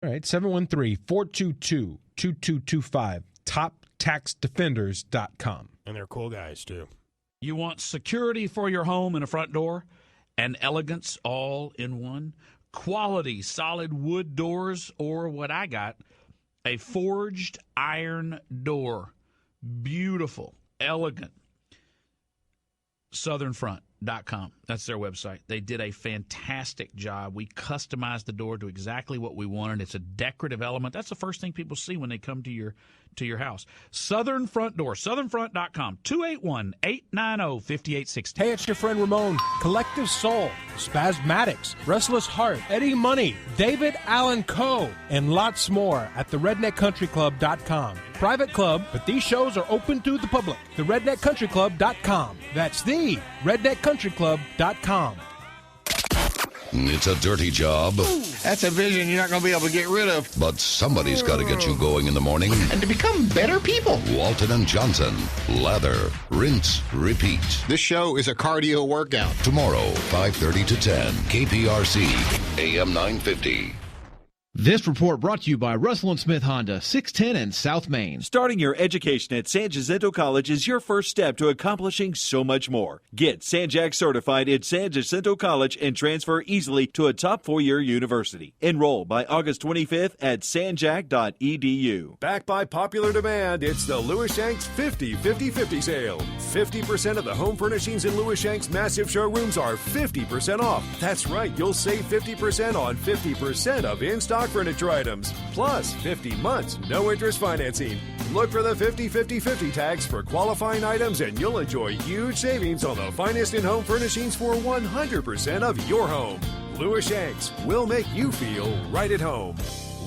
All right, 713-422-2225, toptaxdefenders.com. And they're cool guys, too. You want security for your home and a front door and elegance all in one? Quality solid wood doors, or what I got, a forged iron door. Beautiful, elegant. southernfront.com. That's their website. They did a fantastic job. We customized the door to exactly what we wanted. It's a decorative element. That's the first thing people see when they come to your house. Southern Front Door, southernfront.com, 281-890-5860. Hey, it's your friend Ramon. Collective Soul, Spasmatics, Restless Heart, Eddie Money, David Allen Coe, and lots more at theredneckcountryclub.com. Private club, but these shows are open to the public. Theredneckcountryclub.com. That's the redneckcountryclub.com. It's a dirty job. That's a vision you're not going to be able to get rid of. But somebody's got to get you going in the morning. And to become better people. Walton and Johnson. Lather, rinse, repeat. This show is a cardio workout. Tomorrow, 5:30 to 10. KPRC, AM 950. This report brought to you by Russell & Smith Honda, 610 and South Main. Starting your education at San Jacinto College is your first step to accomplishing so much more. Get San-Jac certified at San Jacinto College and transfer easily to a top 4-year university. Enroll by August 25th at sanjac.edu. Backed by popular demand, it's the Louis Shanks 50-50-50 sale. 50% of the home furnishings in Louis Shanks' massive showrooms are 50% off. That's right, you'll save 50% on 50% of in-stock furniture items, plus 50 months, no interest financing. Look for the 50-50-50 tags for qualifying items and you'll enjoy huge savings on the finest in home furnishings for 100% of your home. Louis Shanks will make you feel right at home.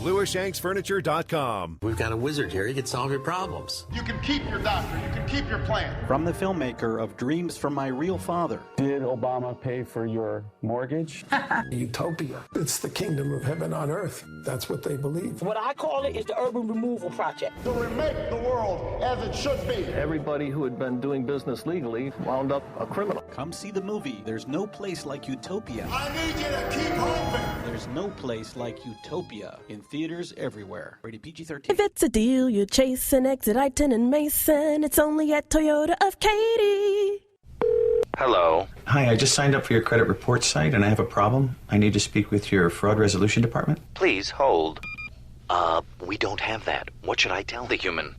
LouisShanksFurniture.com. We've got a wizard here. He can solve your problems. You can keep your doctor. You can keep your plan. From the filmmaker of Dreams from My Real Father. Did Obama pay for your mortgage? Utopia. It's the kingdom of heaven on earth. That's what they believe. What I call it is the urban removal project. To remake the world as it should be. Everybody who had been doing business legally wound up a criminal. Come see the movie. There's no place like Utopia. I need you to keep hoping. There's no place like Utopia. In theaters everywhere. Rated PG-13. If it's a deal you're chasing, exit I-10 and Mason. It's only at Toyota of Katy. Hello. Hi, I just signed up for your credit report site and I have a problem. I need to speak with your fraud resolution department. Please hold. We don't have that. What should I tell the human?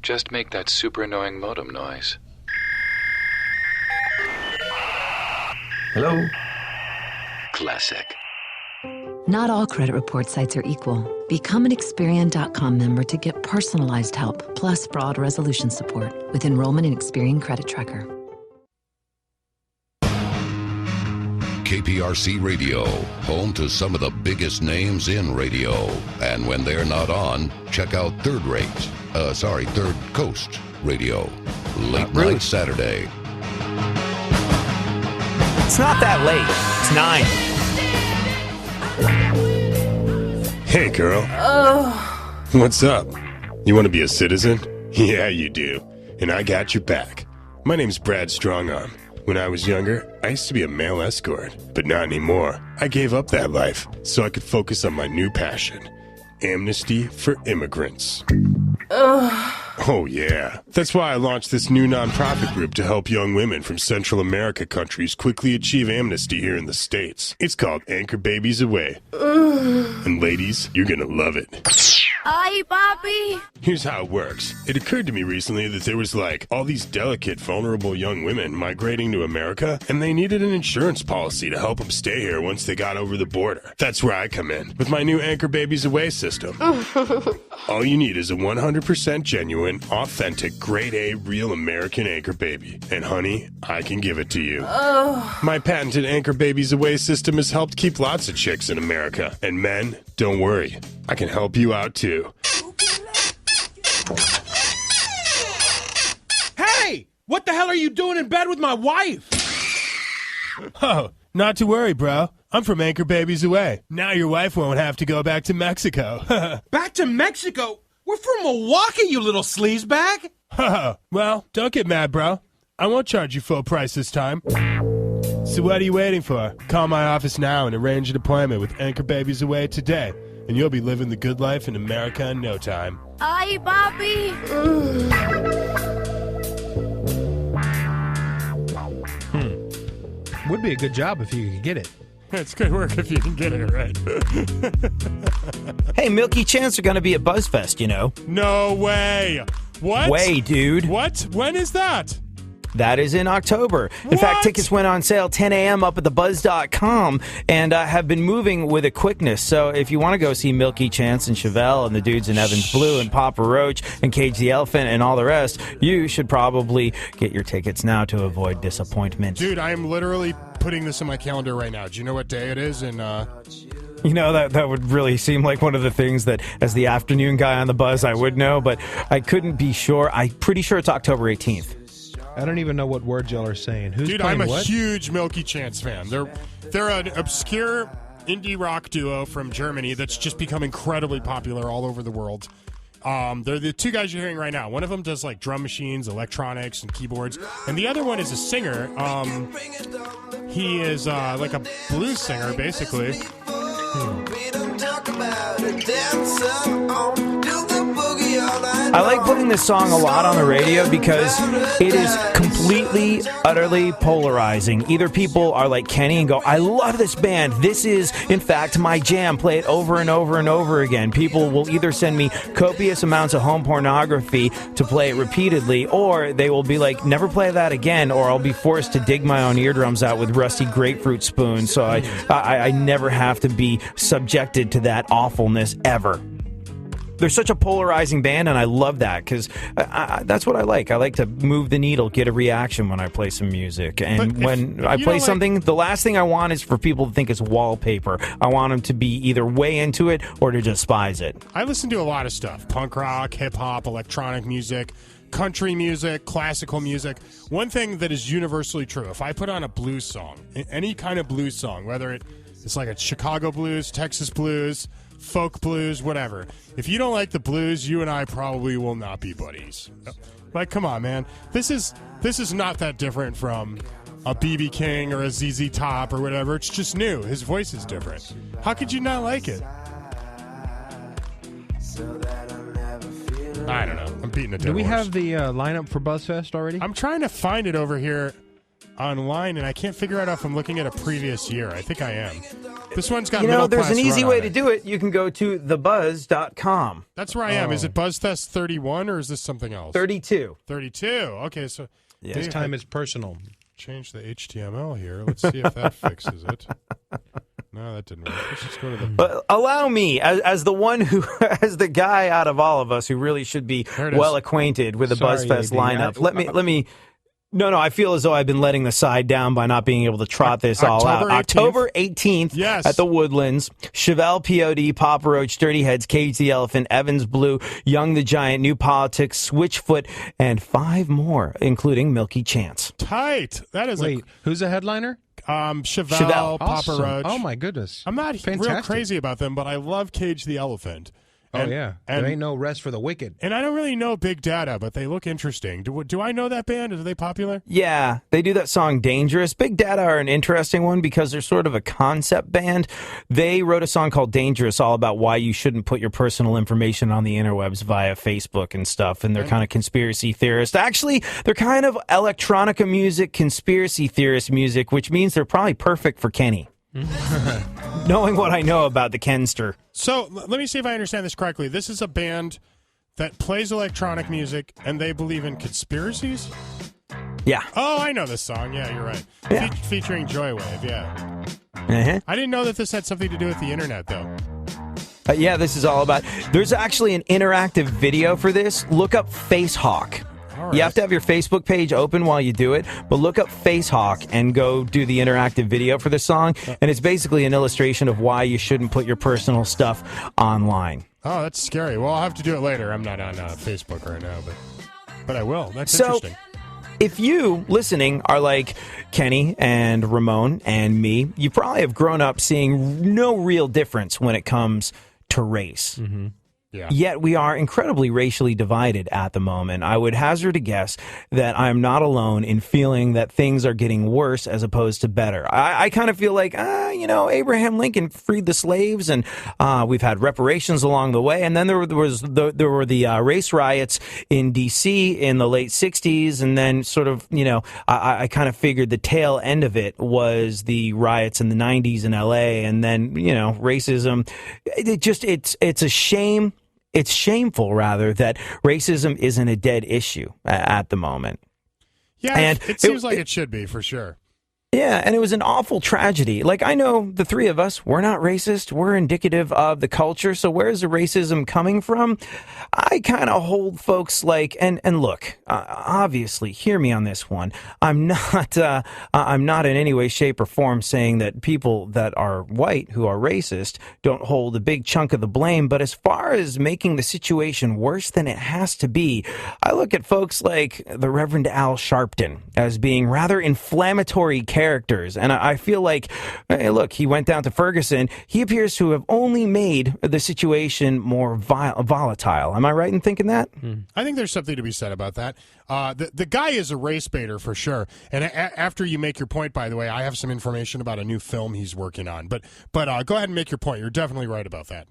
Just make that super annoying modem noise. Hello? Classic. Not all credit report sites are equal. Become an Experian.com member to get personalized help, plus fraud resolution support with enrollment in Experian Credit Tracker. KPRC Radio, home to some of the biggest names in radio. And when they're not on, check out Third Coast Radio. Late night Saturday. It's not that late. It's 9. Hey, girl. What's up? You want to be a citizen? Yeah, you do. And I got your back. My name's Brad Strongarm. When I was younger, I used to be a male escort, but not anymore. I gave up that life so I could focus on my new passion, amnesty for immigrants. Oh, yeah. That's why I launched this new nonprofit group to help young women from Central America countries quickly achieve amnesty here in the States. It's called Anchor Babies Away. And ladies, you're gonna love it. Hi, Papi. Here's how it works. It occurred to me recently that there was all these delicate, vulnerable young women migrating to America, and they needed an insurance policy to help them stay here once they got over the border. That's where I come in, with my new Anchor Babies Away system. All you need is a 100% genuine, authentic, grade A, real American Anchor Baby. And honey, I can give it to you. My patented Anchor Babies Away system has helped keep lots of chicks in America. And men, don't worry. I can help you out too. Hey! What the hell are you doing in bed with my wife? Oh, not to worry, bro. I'm from Anchor Babies Away. Now your wife won't have to go back to Mexico. Back to Mexico? We're from Milwaukee, you little sleazebag. Well, don't get mad, bro. I won't charge you full price this time. So what are you waiting for? Call my office now and arrange an appointment with Anchor Babies Away today. and you'll be living the good life in America in no time. Ay, papi. Would be a good job if you could get it. It's good work if you can get it right. Hey, Milky Chance are going to be at BuzzFest, you know. No way. What? Way, dude. What? When is that? That is in October. In fact, tickets went on sale 10 a.m. up at thebuzz.com and have been moving with a quickness. So if you want to go see Milky Chance and Chevelle and the dudes in Evans Blue and Papa Roach and Cage the Elephant and all the rest, you should probably get your tickets now to avoid disappointment. Dude, I am literally putting this in my calendar right now. Do you know what day it is? And you know, that would really seem like one of the things that, as the afternoon guy on the Buzz, I would know, but I couldn't be sure. I'm pretty sure it's October 18th. I don't even know what words y'all are saying. Who's Dude, playing I'm a what? huge Milky Chance fan. They're an obscure indie rock duo from Germany that's just become incredibly popular all over the world. They're the two guys you're hearing right now. One of them does like drum machines, electronics, and keyboards, and the other one is a singer. He is like a blues singer, basically. I like putting this song a lot on the radio because it is completely, utterly polarizing. Either people are like Kenny and go, I love this band. This is, in fact, my jam. Play it over and over and over again. People will either send me copious amounts of home pornography to play it repeatedly, or they will be like, never play that again, or I'll be forced to dig my own eardrums out with rusty grapefruit spoons, so I never have to be subjected to that awfulness ever. They're such a polarizing band, and I love that because that's what I like. I like to move the needle, get a reaction when I play some music. And when I play something, the last thing I want is for people to think it's wallpaper. I want them to be either way into it or to despise it. I listen to a lot of stuff. Punk rock, hip-hop, electronic music, country music, classical music. One thing that is universally true, if I put on a blues song, any kind of blues song, whether it's like a Chicago blues, Texas blues, folk blues, whatever. If you don't like the blues, you and I probably will not be buddies. Like, come on, man. This is not that different from a B.B. King or a ZZ Top or whatever. It's just new. His voice is different. How could you not like it? I don't know. I'm beating a dead Do we horse. have the lineup for BuzzFest already? I'm trying to find it over here online, and I can't figure out if I'm looking at a previous year. I think I am. This one's got there's an easy way to do it. You can go to thebuzz.com. That's where I am. Is it BuzzFest 31 or is this something else? 32. 32. Okay, so this time it's personal. Change the HTML here. Let's see if that fixes it. No, that didn't work. Let's just go to the... But allow me, as the one who, as the guy out of all of us who really should be well acquainted with the BuzzFest lineup, let me. No, I feel as though I've been letting the side down by not being able to trot this all out. October 18th yes. at the Woodlands. Chevelle, P.O.D., Papa Roach, Dirty Heads, Cage the Elephant, Evans Blue, Young the Giant, New Politics, Switchfoot, and 5 more, including Milky Chance. Tight. That is who's the headliner? Chevelle, Papa awesome. Roach. Oh, my goodness. I'm not real crazy about them, but I love Cage the Elephant. And, there ain't no rest for the wicked. And I don't really know Big Data, but they look interesting. Do I know that band? Are they popular? Yeah, they do that song Dangerous. Big Data are an interesting one because they're sort of a concept band. They wrote a song called Dangerous all about why you shouldn't put your personal information on the interwebs via Facebook and stuff, and they're kind of conspiracy theorists. Actually, they're kind of electronica music, conspiracy theorist music, which means they're probably perfect for Kenny. Knowing what I know about the Kenster. So let me see if I understand this correctly. This is a band that plays electronic music, and they believe in conspiracies? Yeah. Oh, I know this song. Yeah, you're right. Yeah. Featuring Joywave, yeah. Uh-huh. I didn't know that this had something to do with the internet, though. Yeah, this is all about... There's actually an interactive video for this. Look up Facehawk. Right. You have to have your Facebook page open while you do it, but look up Facehawk and go do the interactive video for the song, and it's basically an illustration of why you shouldn't put your personal stuff online. Oh, that's scary. Well, I'll have to do it later. I'm not on Facebook right now, but I will. That's interesting. If you, listening, are like Kenny and Ramon and me, you probably have grown up seeing no real difference when it comes to race. Mm-hmm. Yeah. Yet we are incredibly racially divided at the moment. I would hazard a guess that I'm not alone in feeling that things are getting worse as opposed to better. I kind of feel like, Abraham Lincoln freed the slaves, and we've had reparations along the way. And then there were the race riots in D.C. in the late 60s. And then sort of, I kind of figured the tail end of it was the riots in the 90s in L.A. And then, racism. It's a shame. It's shameful, rather, that racism isn't a dead issue at the moment. Yeah, and it seems like it should be, for sure. Yeah, and it was an awful tragedy. Like, I know the three of us, we're not racist. We're indicative of the culture. So where's the racism coming from? I kind of hold folks like, and look, obviously, hear me on this one. I'm not in any way, shape, or form saying that people that are white who are racist don't hold a big chunk of the blame. But as far as making the situation worse than it has to be, I look at folks like the Reverend Al Sharpton as being rather inflammatory characters. And I feel like, hey, look, he went down to Ferguson. He appears to have only made the situation more volatile. Am I right in thinking that? I think there's something to be said about that. The guy is a race baiter for sure. And after you make your point, by the way, I have some information about a new film he's working on. But go ahead and make your point. You're definitely right about that.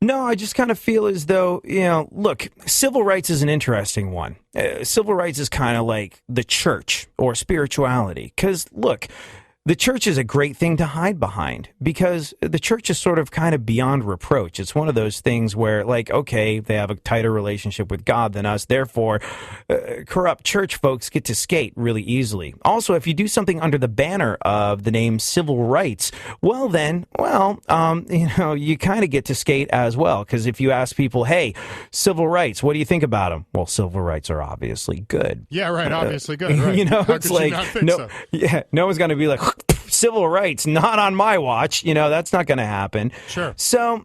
No, I just kind of feel as though, look, civil rights is an interesting one. Civil rights is kind of like the church or spirituality. Because, look, the church is a great thing to hide behind because the church is sort of kind of beyond reproach. It's one of those things where, like, okay, they have a tighter relationship with God than us. Therefore, corrupt church folks get to skate really easily. Also, if you do something under the banner of the name civil rights, you kind of get to skate as well. Because if you ask people, hey, civil rights, what do you think about them? Well, civil rights are obviously good. Yeah, right. Obviously good. Right. It's like, no one's going to be like, civil rights, not on my watch. That's not going to happen. Sure. So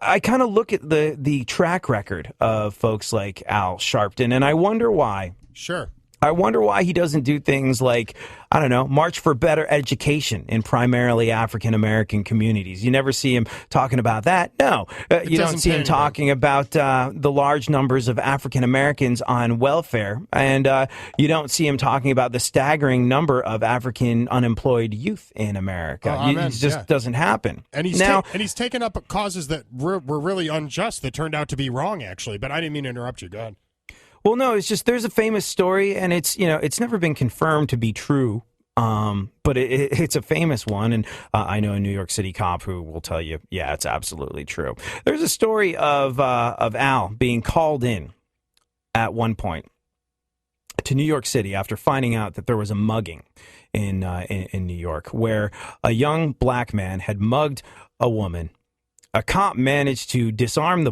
I kind of look at the track record of folks like Al Sharpton, and I wonder why. Sure. I wonder why he doesn't do things like, I don't know, march for better education in primarily African-American communities. You never see him talking about that. No, you don't see him talking about the large numbers of African-Americans on welfare. And you don't see him talking about the staggering number of African unemployed youth in America. It just doesn't happen. And he's taken up causes that were really unjust that turned out to be wrong, actually. But I didn't mean to interrupt you. Go ahead. Well, no, it's just there's a famous story, and it's never been confirmed to be true, but it's a famous one, and I know a New York City cop who will tell you, yeah, it's absolutely true. There's a story of Al being called in at one point to New York City after finding out that there was a mugging in New York where a young black man had mugged a woman. A cop managed to disarm the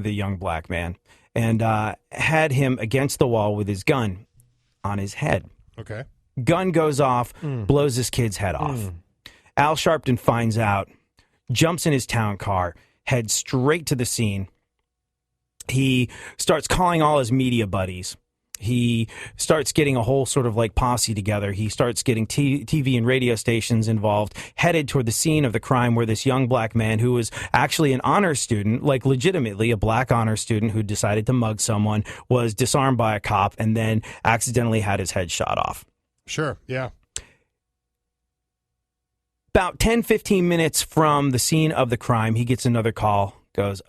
young black man, and had him against the wall with his gun on his head. Okay. Gun goes off, blows this kid's head off. Al Sharpton finds out, jumps in his town car, heads straight to the scene. He starts calling all his media buddies. He starts getting a whole sort of like posse together. He starts getting TV and radio stations involved, headed toward the scene of the crime where this young black man who was actually an honor student, like legitimately a black honor student who decided to mug someone, was disarmed by a cop and then accidentally had his head shot off. Sure, yeah. About 10, 15 minutes from the scene of the crime, he gets another call, goes,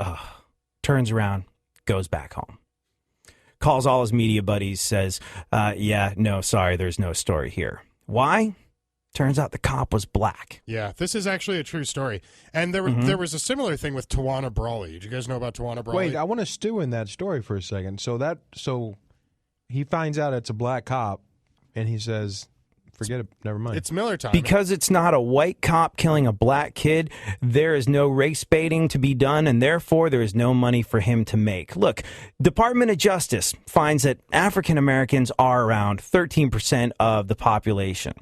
turns around, goes back home. Calls all his media buddies, says, sorry, there's no story here. Why? Turns out the cop was black. Yeah, this is actually a true story. And there was a similar thing with Tawana Brawley. Did you guys know about Tawana Brawley? Wait, I want to stew in that story for a second. So he finds out it's a black cop, and he says, forget it, never mind. It's Miller time. Because it's not a white cop killing a black kid, there is no race baiting to be done, and therefore there is no money for him to make. Look, Department of Justice finds that African Americans are around 13% of the population.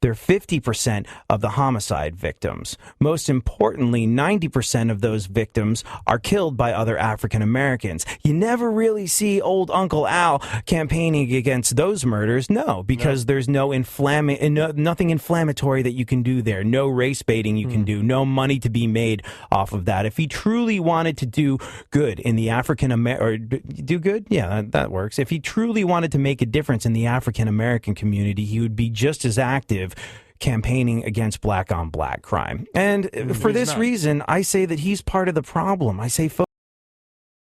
they're 50% of the homicide victims. Most importantly, 90% of those victims are killed by other African Americans. You never really see old Uncle Al campaigning against those murders. No, because there's nothing inflammatory that you can do there. No race baiting you can do. No money to be made off of that. If he truly wanted to do good in the do good? Yeah, that works. If he truly wanted to make a difference in the African American community, he would be just as active campaigning against black on black crime. And for this reason, I say that he's part of the problem. I say